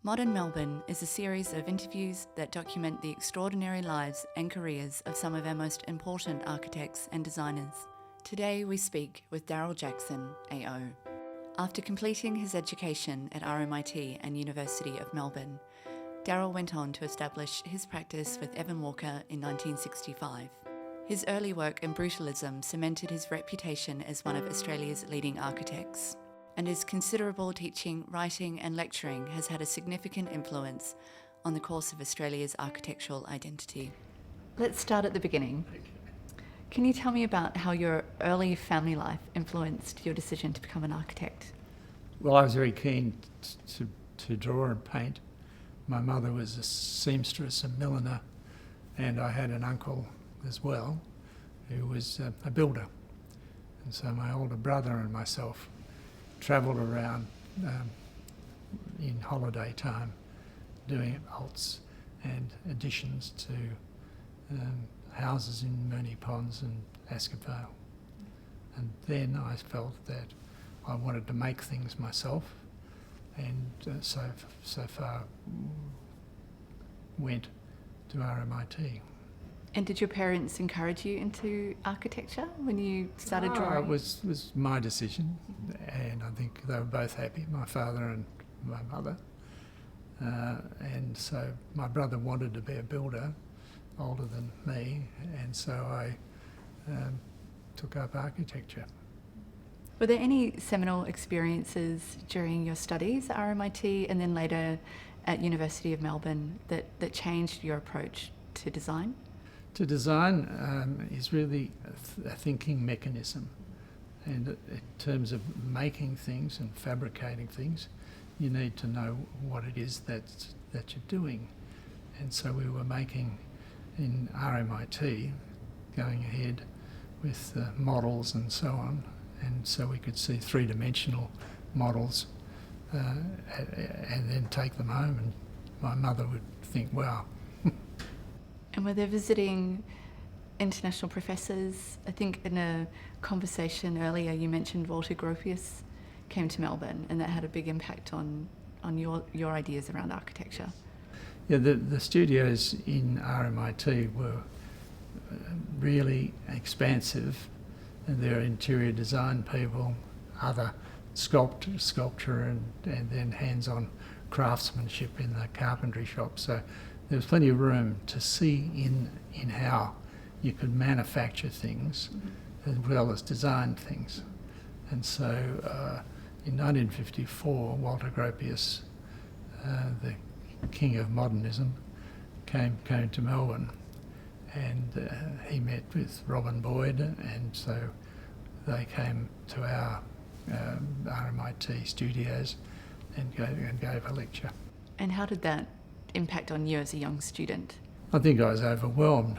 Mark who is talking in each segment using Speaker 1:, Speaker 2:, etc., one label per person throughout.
Speaker 1: Modern Melbourne is a series of interviews that document the extraordinary lives and careers of some of our most important architects and designers. Today we speak with Daryl Jackson AO. After completing his education at RMIT and University of Melbourne, Daryl went on to establish his practice with Evan Walker in 1965. His early work in brutalism cemented his reputation as one of Australia's leading architects, and his considerable teaching, writing and lecturing has had a significant influence on the course of Australia's architectural identity. Let's start at the beginning. Can you tell me about how your early family life influenced your decision to become an architect?
Speaker 2: Well, I was very keen to draw and paint. My mother was a seamstress, a milliner, and I had an uncle as well who was a builder. And so my older brother and myself travelled around in holiday time doing Holts and additions to houses in Moonee Ponds and Ascot Vale. And then I felt that I wanted to make things myself, and so far went to RMIT.
Speaker 1: And did your parents encourage you into architecture when you started drawing?
Speaker 2: It was my decision, and I think they were both happy, my father and my mother. And so my brother wanted to be a builder, older than me, and so I took up architecture.
Speaker 1: Were there any seminal experiences during your studies at RMIT and then later at University of Melbourne that changed your approach to design?
Speaker 2: To design is really a thinking mechanism, and in terms of making things and fabricating things, you need to know what it is that you're doing. And so we were making in RMIT, going ahead with models and so on, and so we could see three-dimensional models and then take them home, and my mother would think, wow.
Speaker 1: And were there visiting international professors? I think in a conversation earlier you mentioned Walter Gropius came to Melbourne, and that had a big impact on your ideas around architecture.
Speaker 2: Yeah, the studios in RMIT were really expansive, and there are interior design people, other sculpture and then hands-on craftsmanship in the carpentry shop. So there was plenty of room to see in how you could manufacture things as well as design things. And so in 1954, Walter Gropius, the king of modernism, came to Melbourne, and he met with Robin Boyd, and so they came to our RMIT studios and gave a lecture.
Speaker 1: And how did that impact on you as a young student?
Speaker 2: I think I was overwhelmed.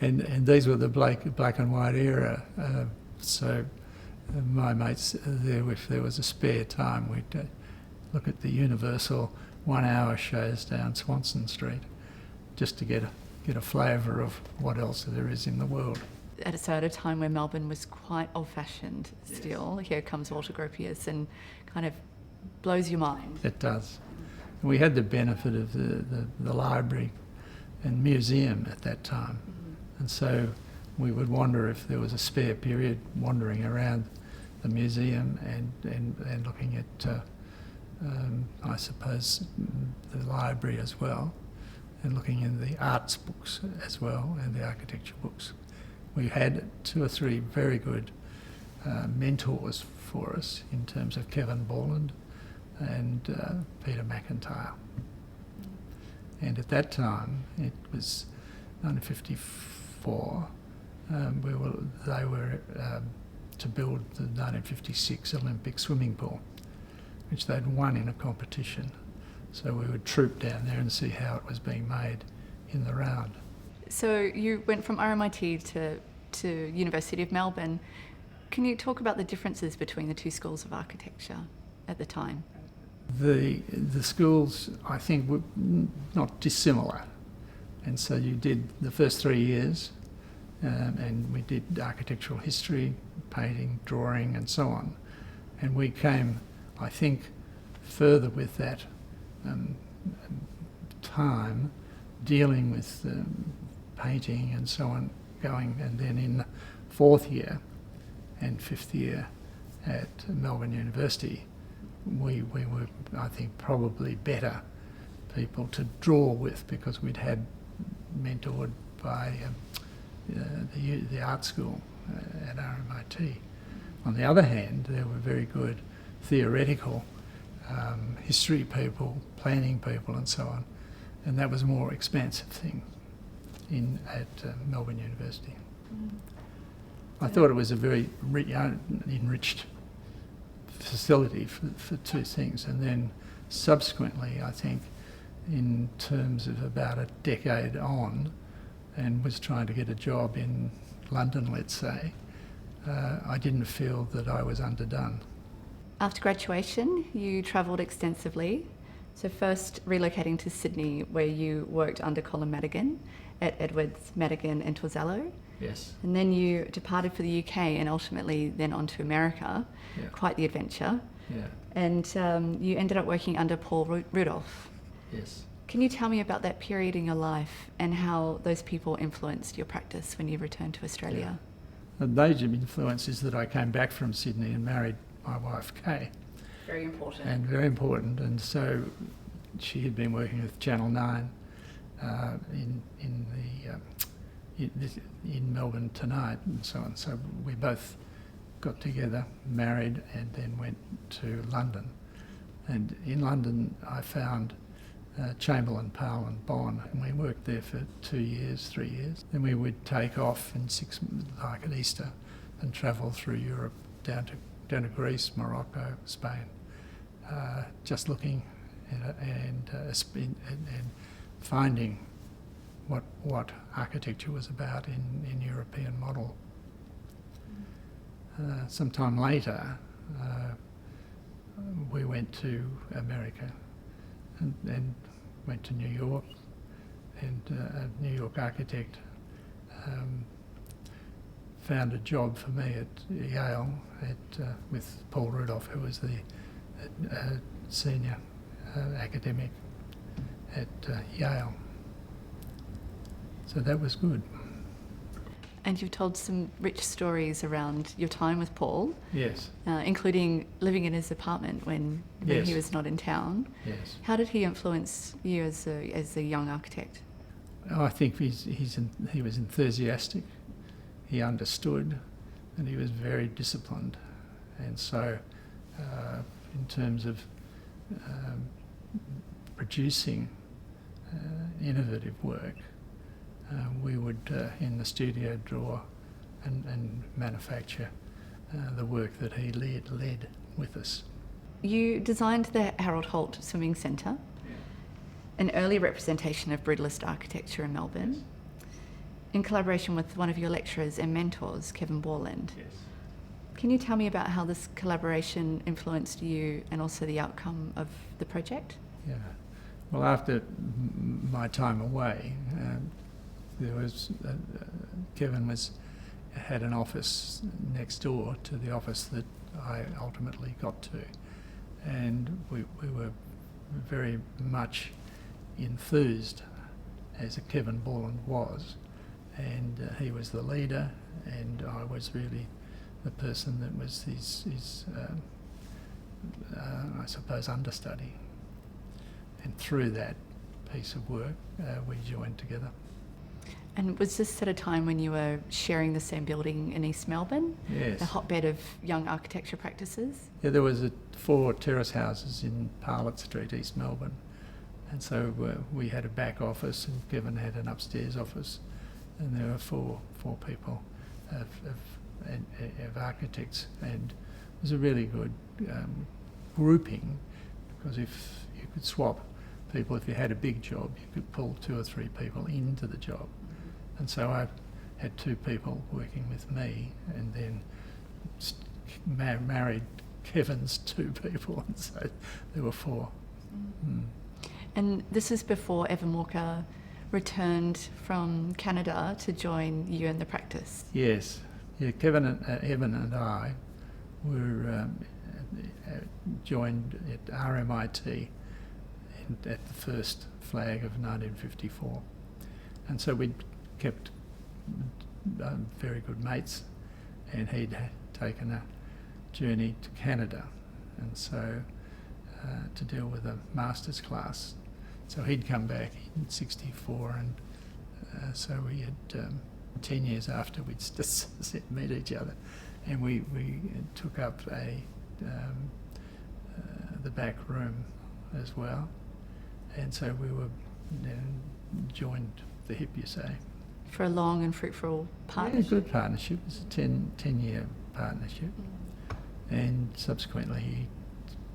Speaker 2: and these were the black and white era, so my mates there, if there was a spare time, we'd look at the Universal 1 hour shows down Swanston Street just to get a flavour of what else there is in the world.
Speaker 1: At a time where Melbourne was quite old-fashioned still, yes. Here comes Walter Gropius and kind of blows your mind.
Speaker 2: It does. And we had the benefit of the library and museum at that time, and so we would wander, if there was a spare period, wandering around the museum and looking at I suppose the library as well, and looking in the arts books as well and the architecture books. We had 2 or 3 very good mentors for us in terms of Kevin Borland and Peter McIntyre. And at that time, it was 1954, they were to build the 1956 Olympic swimming pool, which they'd won in a competition. So we would troop down there and see how it was being made in the round.
Speaker 1: So you went from RMIT to University of Melbourne. Can you talk about the differences between the two schools of architecture at the time?
Speaker 2: The schools, I think, were not dissimilar. And so you did the first 3 years, and we did architectural history, painting, drawing and so on. And we came, I think further with that time dealing with painting and so on going, and then in the 4th year and 5th year at Melbourne University, we were, I think, probably better people to draw with because we'd had mentored by the art school at RMIT. On the other hand, there were very good theoretical history people, planning people and so on, and that was a more expansive thing at Melbourne University. I thought it was a very enriched facility for two things, and then subsequently, I think, in terms of about a decade on, and was trying to get a job in London, let's say, I didn't feel that I was underdone.
Speaker 1: After graduation, you travelled extensively. So first relocating to Sydney, where you worked under Colin Madigan at Edwards, Madigan and Torzello.
Speaker 2: Yes.
Speaker 1: And then you departed for the UK and ultimately then on to America.
Speaker 2: Yeah.
Speaker 1: Quite the adventure.
Speaker 2: Yeah.
Speaker 1: And you ended up working under Paul Rudolph.
Speaker 2: Yes.
Speaker 1: Can you tell me about that period in your life and how those people influenced your practice when you returned to Australia?
Speaker 2: The major influence is that I came back from Sydney and married my wife, Kay.
Speaker 1: Very important.
Speaker 2: And very important. And so she had been working with Channel 9 in Melbourne Tonight and so on. So we both got together, married, and then went to London. And in London I found Chamberlain, Powell and Bond, and we worked there for 2 years, 3 years. Then we would take off in like at Easter and travel through Europe down to Greece, Morocco, Spain, just looking and finding what architecture was about in European model. Sometime later, we went to America and went to New York, and a New York architect found a job for me at Yale with Paul Rudolph, who was the senior academic at Yale. So that was good.
Speaker 1: And you've told some rich stories around your time with Paul.
Speaker 2: Yes.
Speaker 1: Including living in his apartment when
Speaker 2: Yes.
Speaker 1: he was not in town.
Speaker 2: Yes.
Speaker 1: How did he influence you as a young architect?
Speaker 2: Oh, I think he was enthusiastic, he understood, and he was very disciplined. And so in terms of producing innovative work, we would in the studio draw and manufacture the work that he led with us.
Speaker 1: You designed the Harold Holt Swimming Centre, an early representation of brutalist architecture in Melbourne, in collaboration with one of your lecturers and mentors, Kevin Borland.
Speaker 2: Yes.
Speaker 1: Can you tell me about how this collaboration influenced you and also the outcome of the project?
Speaker 2: Yeah. Well, after my time away, there was Kevin had an office next door to the office that I ultimately got to, and we were very much enthused, as Kevin Borland was, and he was the leader, and I was really the person that was his I suppose, understudy. And through that piece of work, we joined together.
Speaker 1: And was this at a time when you were sharing the same building in East Melbourne?
Speaker 2: Yes.
Speaker 1: The hotbed of young architecture practices?
Speaker 2: Yeah, there was 4 terrace houses in Parlett Street, East Melbourne. And so we had a back office and Kevin had an upstairs office. And there were four people of architects. And it was a really good grouping, because if you could swap people, if you had a big job, you could pull 2 or 3 people into the job. And so I had 2 people working with me, and then married Kevin's 2 people, and so there were 4. Mm.
Speaker 1: And this is before Evan Walker returned from Canada to join you in the practice?
Speaker 2: Yes. Yeah, Evan and I were joined at RMIT at the first flag of 1954. And so we'd kept very good mates, and he'd taken a journey to Canada, and so to deal with a master's class. So he'd come back in 64, and so we had 10 years after we'd met each other, and we took up the back room as well, and so we were joined the hip, you say.
Speaker 1: For a long and fruitful partnership?
Speaker 2: Yeah, good partnership. It's a 10-year partnership. And subsequently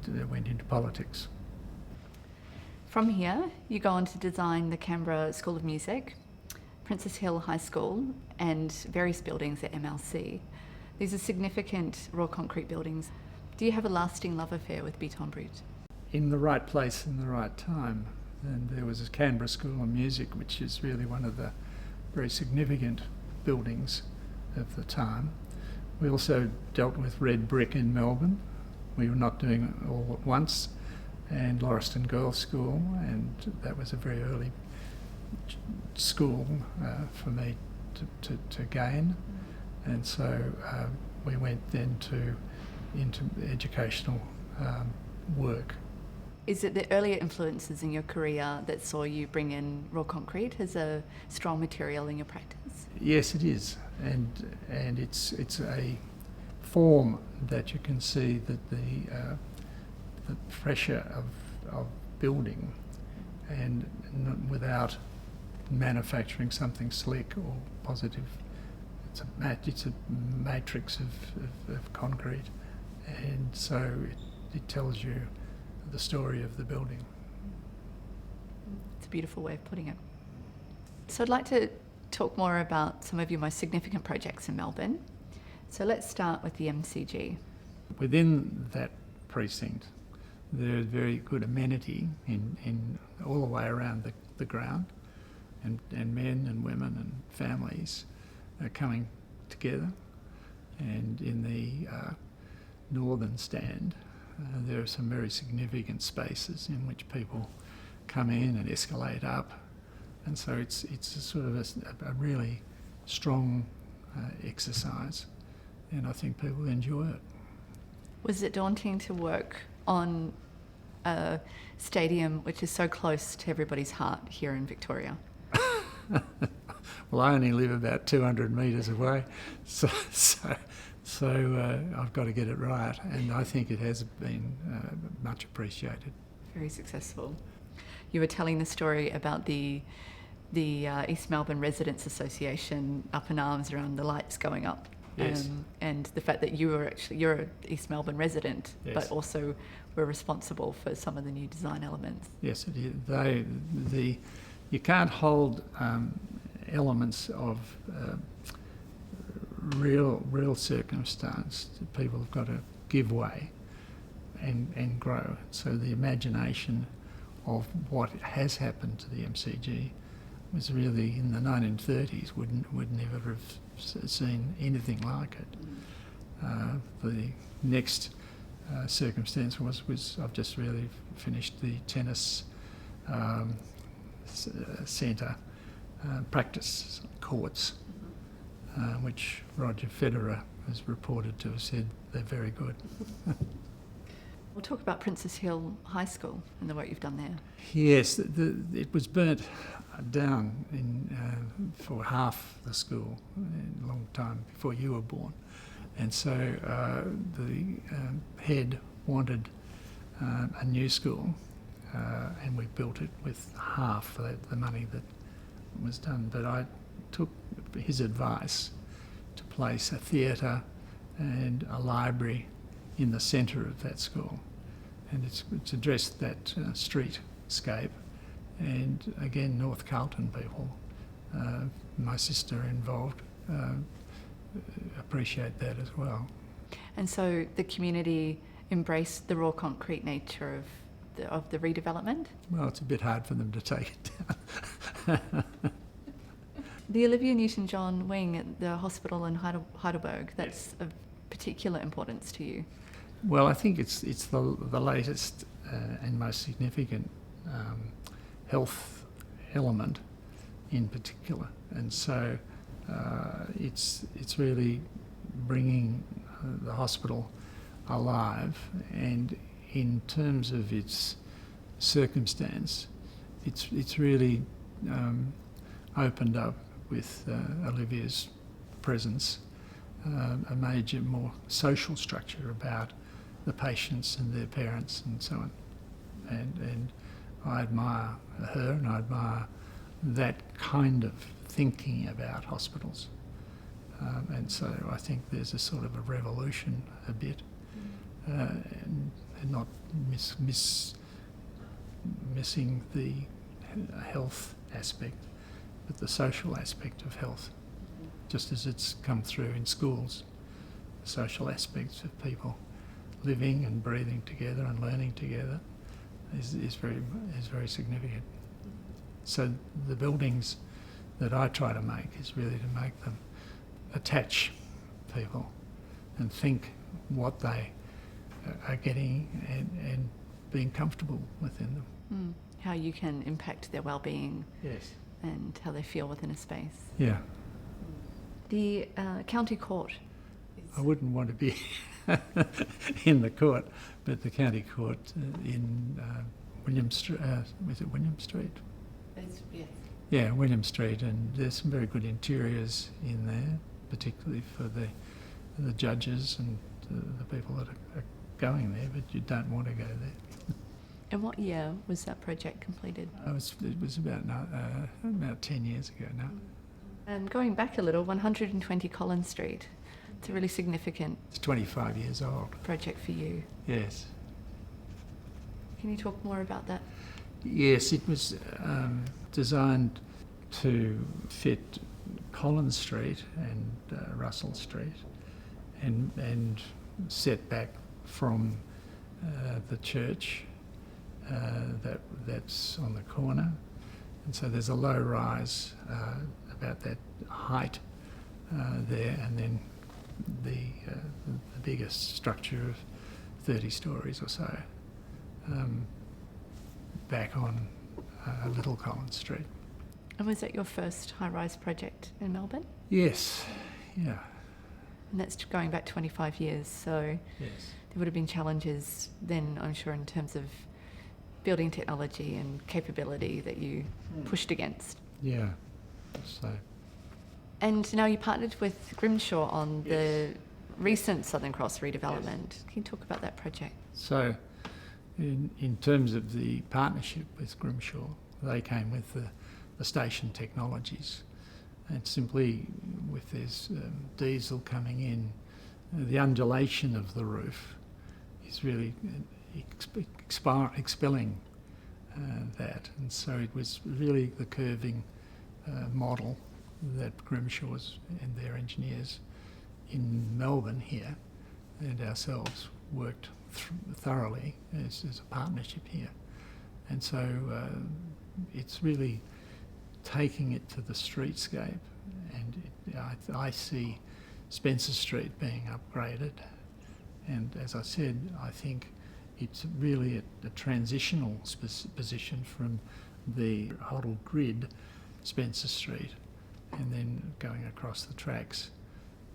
Speaker 2: he went into politics.
Speaker 1: From here, you go on to design the Canberra School of Music, Princess Hill High School, and various buildings at MLC. These are significant raw concrete buildings. Do you have a lasting love affair with Beton Brut?
Speaker 2: In the right place, in the right time. And there was a Canberra School of Music, which is really one of the very significant buildings of the time. We also dealt with red brick in Melbourne. We were not doing it all at once. And Lauriston Girls' School, and that was a very early school for me to gain. And so we went then into educational work.
Speaker 1: Is it the earlier influences in your career that saw you bring in raw concrete as a strong material in your practice?
Speaker 2: Yes, it is, and it's a form that you can see that the pressure of building, and without manufacturing something slick or positive, it's a matrix of concrete, and so it tells you the story of the building.
Speaker 1: It's a beautiful way of putting it. So I'd like to talk more about some of your most significant projects in Melbourne. So let's start with the MCG.
Speaker 2: Within that precinct, there is very good amenity in all the way around the ground, and men and women and families are coming together. And in the northern stand, there are some very significant spaces in which people come in and escalate up, and so it's a sort of a really strong exercise, and I think people enjoy it.
Speaker 1: Was it daunting to work on a stadium which is so close to everybody's heart here in Victoria?
Speaker 2: Well, I only live about 200 metres away, so I've got to get it right, and I think it has been much appreciated.
Speaker 1: Very successful. You were telling the story about the East Melbourne Residents Association up in arms around the lights going up.
Speaker 2: Yes.
Speaker 1: And the fact that you're an East Melbourne resident,
Speaker 2: yes,
Speaker 1: but also were responsible for some of the new design elements.
Speaker 2: Yes, it is. You can't hold elements of real circumstance. People have got to give way and grow. So the imagination of what has happened to the MCG was really in the 1930s would never have seen anything like it. The next circumstance was I've just really finished the tennis centre practice courts, which Roger Federer has reported to have said they're very good.
Speaker 1: We'll talk about Princess Hill High School and the work you've done there.
Speaker 2: Yes, it was burnt down for half the school a long time before you were born, and so the head wanted a new school, and we built it with half the money that was done. But I took his advice to place a theatre and a library in the centre of that school, and it's addressed that streetscape. And again, North Carlton people, my sister involved, appreciate that as well.
Speaker 1: And so the community embraced the raw concrete nature of the redevelopment?
Speaker 2: Well, it's a bit hard for them to take it down.
Speaker 1: The Olivia Newton-John wing at the hospital in Heidelberg, that's of particular importance to you.
Speaker 2: Well, I think it's the latest and most significant health element in particular, and so it's really bringing the hospital alive, and in terms of its circumstance, it's really opened up with Olivia's presence a major, more social structure about the patients and their parents and so on. And I admire her, and I admire that kind of thinking about hospitals. And so I think there's a sort of a revolution a bit, and not missing the health aspect, but the social aspect of health, just as it's come through in schools. The social aspects of people living and breathing together and learning together is very significant. So the buildings that I try to make is really to make them attach people and think what they are getting and being comfortable within them.
Speaker 1: How you can impact their well-being.
Speaker 2: Yes.
Speaker 1: And how they feel within a space.
Speaker 2: Yeah.
Speaker 1: The county court.
Speaker 2: I wouldn't want to be in the court, but the county court in William Street, is it William Street?
Speaker 1: Yes.
Speaker 2: Yeah, William Street, and there's some very good interiors in there, particularly for the judges and the people that are going there, but you don't want to go there.
Speaker 1: And what year was that project completed?
Speaker 2: It was about 10 years ago now.
Speaker 1: And going back a little, 120 Collins Street. It's a really significant...
Speaker 2: It's 25 years old.
Speaker 1: ...project for you.
Speaker 2: Yes.
Speaker 1: Can you talk more about that?
Speaker 2: Yes, it was designed to fit Collins Street and Russell Street and set back from the church that's on the corner, and so there's a low rise about that height there, and then the biggest structure of 30 stories or so back on Little Collins Street.
Speaker 1: And was that your first high-rise project in Melbourne?
Speaker 2: Yes, yeah.
Speaker 1: And that's going back 25 years, so
Speaker 2: yes.
Speaker 1: There would have been challenges then, I'm sure, in terms of building technology and capability that you pushed against.
Speaker 2: Yeah, so.
Speaker 1: And now you partnered with Grimshaw on the recent Southern Cross redevelopment. Can you talk about that project?
Speaker 2: So, in terms of the partnership with Grimshaw, they came with the station technologies, and simply with this diesel coming in, the undulation of the roof is really expelling that, and so it was really the curving model that Grimshaw's and their engineers in Melbourne here and ourselves worked thoroughly as a partnership here, and so it's really taking it to the streetscape, and I see Spencer Street being upgraded, and as I said, I think it's really a transitional position from the Holt grid, Spencer Street, and then going across the tracks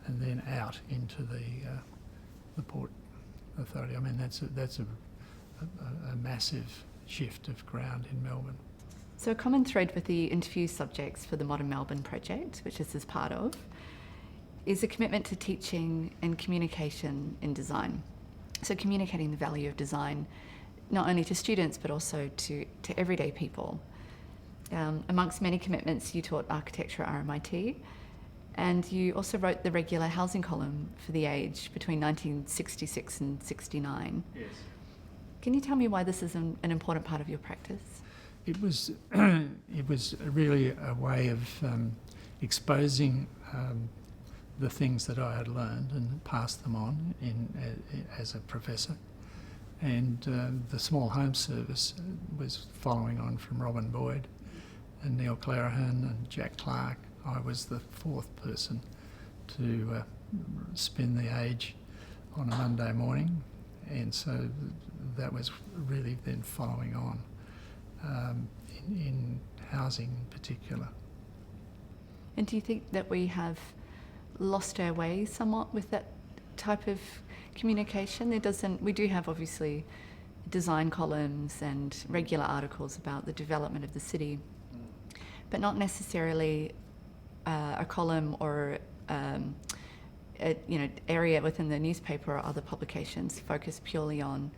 Speaker 2: and then out into the Port Authority. I mean, that's a massive shift of ground in Melbourne.
Speaker 1: So a common thread with the interview subjects for the Modern Melbourne project, which this is part of, is a commitment to teaching and communication in design. So communicating the value of design, not only to students, but also to everyday people. Amongst many commitments, you taught architecture at RMIT, and you also wrote the regular housing column for The Age between 1966 and 69.
Speaker 2: Yes.
Speaker 1: Can you tell me why this is an important part of your practice?
Speaker 2: It was really a way of exposing the things that I had learned and passed them on as a professor. And the small home service was following on from Robin Boyd and Neil Clarahan and Jack Clark. I was the fourth person to spin The Age on a Monday morning and so that was really then following on in housing in particular.
Speaker 1: And do you think that we have lost our way somewhat with that type of communication? We do have obviously design columns and regular articles about the development of the city, but not necessarily a column or area within the newspaper or other publications focused purely on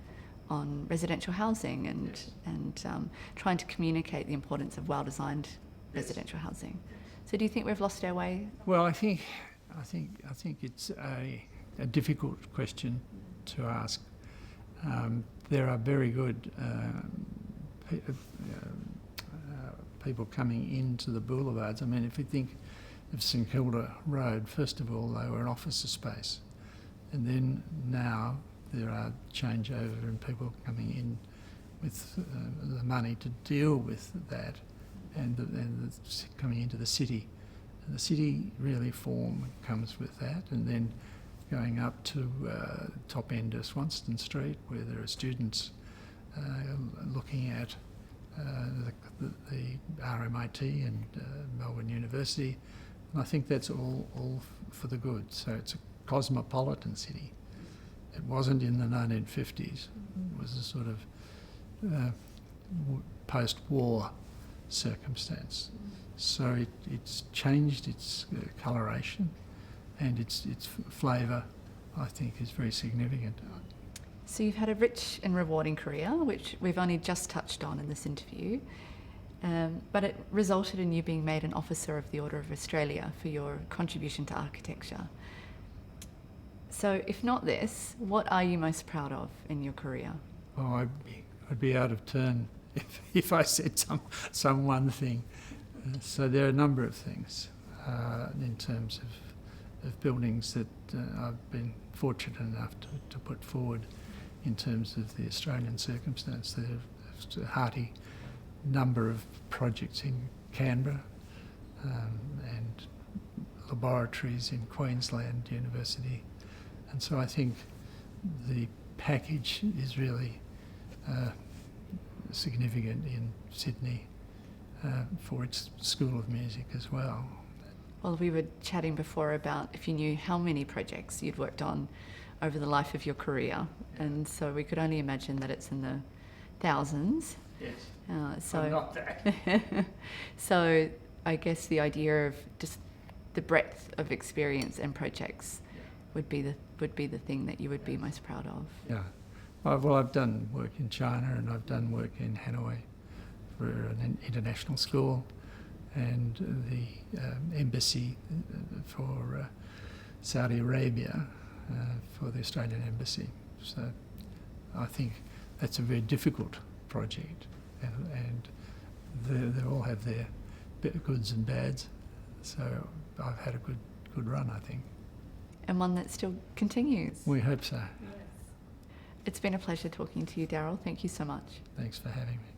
Speaker 1: residential housing and trying to communicate the importance of well-designed residential housing. So do you think we've lost our way?
Speaker 2: Well, I think it's a difficult question to ask. There are very good people coming into the boulevards. I mean, if you think of St Kilda Road, first of all, they were an office space, and then now there are changeover and people coming in with the money to deal with that, and coming into the city. And the city really form comes with that, and then going up to top end of Swanston Street, where there are students looking at the RMIT and Melbourne University, and I think that's all for the good. So it's a cosmopolitan city. It wasn't in the 1950s. It was a sort of post-war circumstance. So it's changed its coloration, and its flavour, I think, is very significant.
Speaker 1: So you've had a rich and rewarding career, which we've only just touched on in this interview, but it resulted in you being made an Officer of the Order of Australia for your contribution to architecture. So if not this, what are you most proud of in your career?
Speaker 2: Oh, I'd be out of turn if I said some one thing. So there are a number of things in terms of buildings that I've been fortunate enough to put forward in terms of the Australian circumstance. There's a hearty number of projects in Canberra and laboratories in Queensland University. And so I think the package is really significant in Sydney for its School of Music as well.
Speaker 1: Well, we were chatting before about if you knew how many projects you'd worked on over the life of your career, and so we could only imagine that it's in the thousands.
Speaker 2: Yes.
Speaker 1: So
Speaker 2: I'm not that.
Speaker 1: So I guess the idea of just the breadth of experience and projects would be the thing that you would be most proud of.
Speaker 2: Yeah. Well, I've done work in China, and I've done work in Hanoi for an international school, and the embassy for Saudi Arabia for the Australian Embassy. So I think that's a very difficult project, and they all have their goods and bads. So I've had a good run, I think.
Speaker 1: And one that still continues.
Speaker 2: We hope so.
Speaker 1: Yes. It's been a pleasure talking to you, Daryl. Thank you so much.
Speaker 2: Thanks for having me.